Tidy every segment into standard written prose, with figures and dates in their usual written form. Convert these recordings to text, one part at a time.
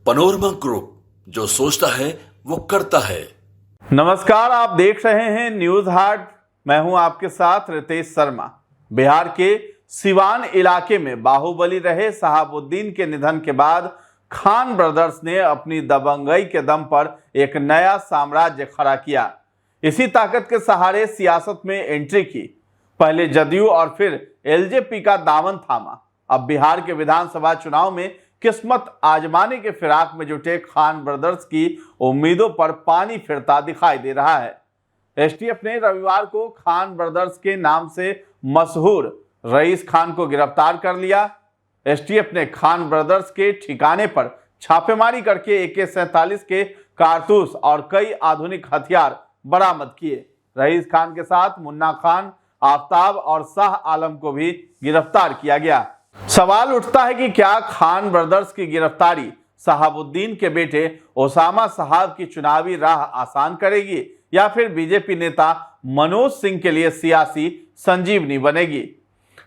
Panorama group, जो सोचता है वो करता है। नमस्कार, आप देख रहे हैं न्यूज हाट। मैं हूं आपके साथ रितेश शर्मा। बिहार के सिवान इलाके में बाहुबली रहे शहाबुद्दीन के निधन के बाद खान ब्रदर्स ने अपनी दबंगई के दम पर एक नया साम्राज्य खड़ा किया। इसी ताकत के सहारे सियासत में एंट्री की। पहले जदयू और फिर एलजेपी का दामन थामा। अब बिहार के विधानसभा चुनाव में किस्मत आजमाने के फिराक में जुटे खान ब्रदर्स की उम्मीदों पर पानी फिरता दिखाई दे रहा है। एसटीएफ ने रविवार को खान ब्रदर्स के नाम से मशहूर रईस खान को गिरफ्तार कर लिया। एसटीएफ ने खान ब्रदर्स के ठिकाने पर छापेमारी करके AK-47 के कारतूस और कई आधुनिक हथियार बरामद किए। रईस खान के साथ मुन्ना खान, आफ्ताब और शाह आलम को भी गिरफ्तार किया गया। सवाल उठता है कि क्या खान ब्रदर्स की गिरफ्तारी शहाबुद्दीन के बेटे ओसामा साहब की चुनावी राह आसान करेगी या फिर बीजेपी नेता मनोज सिंह के लिए सियासी संजीवनी बनेगी।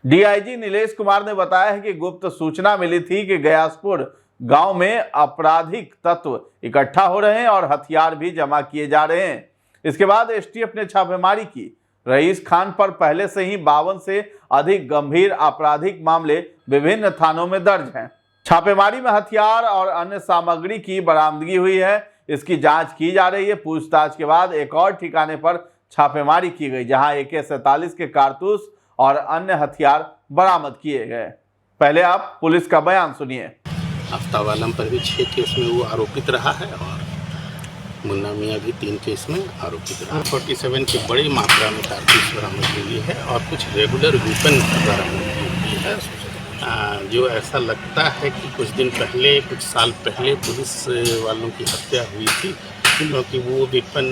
डीआईजी नीलेश कुमार ने बताया है कि गुप्त सूचना मिली थी कि गयासपुर गांव में आपराधिक तत्व इकट्ठा हो रहे हैं और हथियार भी जमा किए जा रहे हैं। इसके बाद एसटीएफ ने छापेमारी की। रईस खान पर पहले से ही 52 से अधिक गंभीर आपराधिक मामले विभिन्न थानों में दर्ज हैं। छापेमारी में हथियार और अन्य सामग्री की बरामदगी हुई है। इसकी जांच की जा रही है। पूछताछ के बाद एक और ठिकाने पर छापेमारी की गई, जहां AK-47 के कारतूस और अन्य हथियार बरामद किए गए। पहले आप पुलिस का बयान सुनिए। आफ्ताब आलम पर भी 6 केस में वो आरोपित रहा है और मुन्ना मियाँ भी 3 केस में आरोपित रहा। 47 की बड़ी मात्रा में कारतूस बरामद हुई है और कुछ रेगुलर वेपन बरामद हुई है। जो ऐसा लगता है कि कुछ दिन पहले, कुछ साल पहले पुलिस वालों की हत्या हुई थी, क्योंकि वो वेपन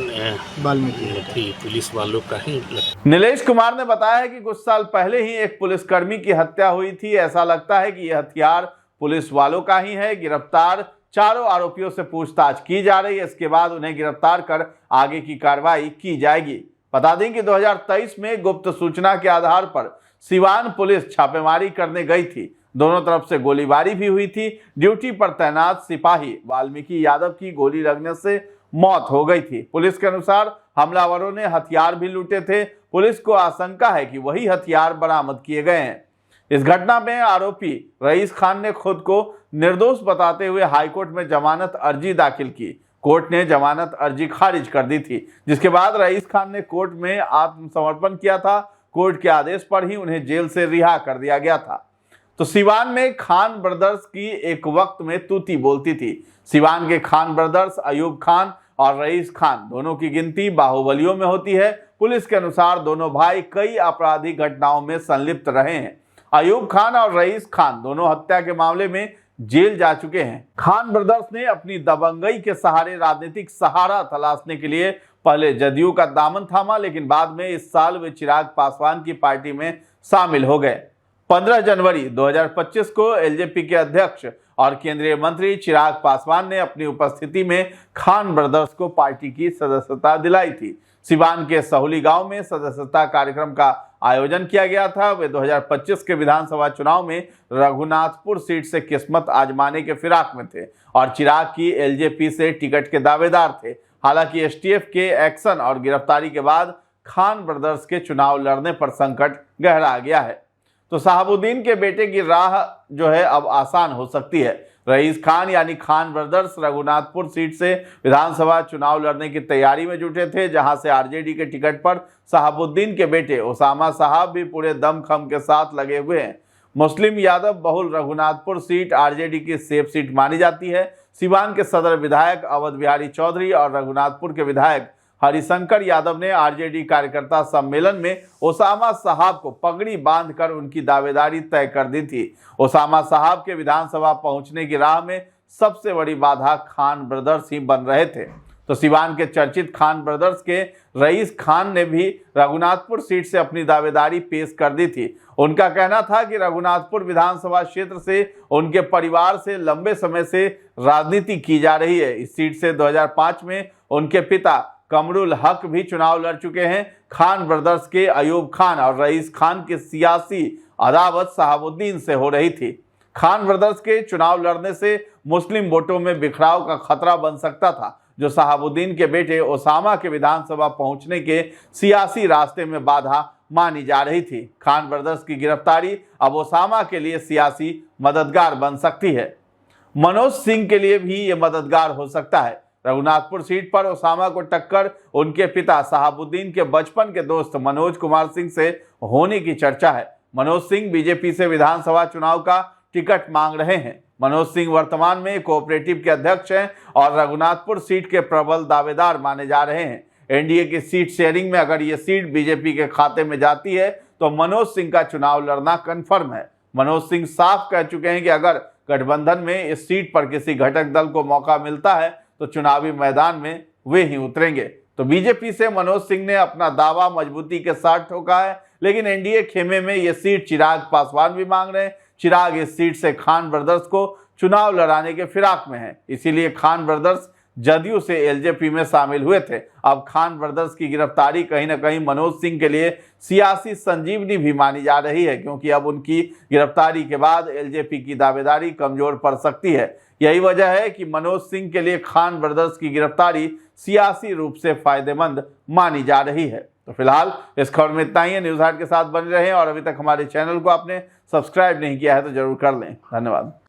थी पुलिस वालों का ही। नीलेश कुमार ने बताया है कि कुछ साल पहले ही एक पुलिसकर्मी की हत्या हुई थी। ऐसा लगता है कि यह हथियार पुलिस वालों का ही है। गिरफ्तार चारों आरोपियों से पूछताछ की जा रही है। इसके बाद उन्हें गिरफ्तार कर आगे की कार्रवाई की जाएगी। बता दें कि 2023 में गुप्त सूचना के आधार पर सिवान पुलिस छापेमारी करने गई थी। दोनों तरफ से गोलीबारी भी हुई थी। ड्यूटी पर तैनात सिपाही वाल्मीकि यादव की गोली लगने से मौत हो गई थी। पुलिस के अनुसार हमलावरों ने हथियार भी लूटे थे। पुलिस को आशंका है कि वही हथियार बरामद किए गए हैं। इस घटना में आरोपी रईस खान ने खुद को निर्दोष बताते हुए हाईकोर्ट में जमानत अर्जी दाखिल की। कोर्ट ने जमानत अर्जी खारिज कर दी थी, जिसके बाद रईस खान ने कोर्ट में आत्मसमर्पण किया था। कोर्ट के आदेश पर ही उन्हें जेल से रिहा कर दिया गया था। तो सिवान में खान ब्रदर्स की एक वक्त में तूती बोलती थी। सिवान के खान ब्रदर्स अयूब खान और रईस खान दोनों की गिनती बाहुबलियों में होती है। पुलिस के अनुसार दोनों भाई कई आपराधिक घटनाओं में संलिप्त रहे हैं। अयूब खान और रईस खान दोनों हत्या के मामले में जेल जा चुके हैं। खान ब्रदर्स ने अपनी दबंगई के सहारे राजनीतिक सहारा तलाशने के लिए पहले जदयू का दामन थामा, लेकिन बाद में इस साल वे चिराग पासवान की पार्टी में शामिल हो गए। 15 जनवरी 2025 को एलजेपी के अध्यक्ष और केंद्रीय मंत्री चिराग पासवान ने अपनी उपस्थिति में खान ब्रदर्स को पार्टी की सदस्यता दिलाई थी। सिवान के सहुली गांव में सदस्यता कार्यक्रम का आयोजन किया गया था। वे 2025 के विधानसभा चुनाव में रघुनाथपुर सीट से किस्मत आजमाने के फिराक में थे और चिराग की एलजेपी से टिकट के दावेदार थे। हालांकि एसटीएफ के एक्शन और गिरफ्तारी के बाद खान ब्रदर्स के चुनाव लड़ने पर संकट गहरा गया है। तो शहाबुद्दीन के बेटे की राह जो है अब आसान हो सकती है। रईस खान यानी खान ब्रदर्स रघुनाथपुर सीट से विधानसभा चुनाव लड़ने की तैयारी में जुटे थे, जहां से आरजेडी के टिकट पर शहाबुद्दीन के बेटे ओसामा साहब भी पूरे दमखम के साथ लगे हुए हैं। मुस्लिम यादव बहुल रघुनाथपुर सीट आरजेडी की सेफ सीट मानी जाती है। सिवान के सदर विधायक अवध बिहारी चौधरी और रघुनाथपुर के विधायक हरिशंकर यादव ने आरजेडी कार्यकर्ता सम्मेलन में ओसामा साहब को पगड़ी बांधकर उनकी दावेदारी तय कर दी थी। ओसामा साहब के विधानसभा पहुंचने की राह में सबसे बड़ी बाधा खान ब्रदर्स ही बन रहे थे। तो सिवान के चर्चित खान ब्रदर्स के रईस खान ने भी रघुनाथपुर सीट से अपनी दावेदारी पेश कर दी थी। उनका कहना था कि रघुनाथपुर विधानसभा क्षेत्र से उनके परिवार से लंबे समय से राजनीति की जा रही है। इस सीट से 2005 में उनके पिता कमरुल हक भी चुनाव लड़ चुके हैं। खान ब्रदर्स के अयूब खान और रईस खान की सियासी अदावत शहाबुद्दीन से हो रही थी। खान ब्रदर्स के चुनाव लड़ने से मुस्लिम वोटों में बिखराव का खतरा बन सकता था, जो शहाबुद्दीन के बेटे ओसामा के विधानसभा पहुंचने के सियासी रास्ते में बाधा मानी जा रही थी। खान ब्रदर्स की गिरफ्तारी अब ओसामा के लिए सियासी मददगार बन सकती है। मनोज सिंह के लिए भी ये मददगार हो सकता है। रघुनाथपुर सीट पर ओसामा को टक्कर उनके पिता शहाबुद्दीन के बचपन के दोस्त मनोज कुमार सिंह से होने की चर्चा है। मनोज सिंह बीजेपी से विधानसभा चुनाव का टिकट मांग रहे हैं। मनोज सिंह वर्तमान में कोऑपरेटिव के अध्यक्ष हैं और रघुनाथपुर सीट के प्रबल दावेदार माने जा रहे हैं। एनडीए की सीट शेयरिंग में अगर ये सीट बीजेपी के खाते में जाती है तो मनोज सिंह का चुनाव लड़ना कन्फर्म है। मनोज सिंह साफ कह चुके हैं कि अगर गठबंधन में इस सीट पर किसी घटक दल को मौका मिलता है तो चुनावी मैदान में वे ही उतरेंगे। तो बीजेपी से मनोज सिंह ने अपना दावा मजबूती के साथ ठोका है, लेकिन एनडीए खेमे में ये सीट चिराग पासवान भी मांग रहे हैं। चिराग इस सीट से खान ब्रदर्स को चुनाव लड़ाने के फिराक में है, इसीलिए खान ब्रदर्स जदयू से एलजेपी में शामिल हुए थे। अब खान ब्रदर्स की गिरफ्तारी कहीं ना कहीं मनोज सिंह के लिए सियासी संजीवनी भी मानी जा रही है, क्योंकि अब उनकी गिरफ्तारी के बाद एलजेपी की दावेदारी कमजोर पड़ सकती है। यही वजह है कि मनोज सिंह के लिए खान ब्रदर्स की गिरफ्तारी सियासी रूप से फायदेमंद मानी जा रही है। तो फिलहाल इस खबर में इतना ही है। न्यूज़ हाट के साथ बने रहें और अभी तक हमारे चैनल को आपने सब्सक्राइब नहीं किया है तो जरूर कर लें। धन्यवाद।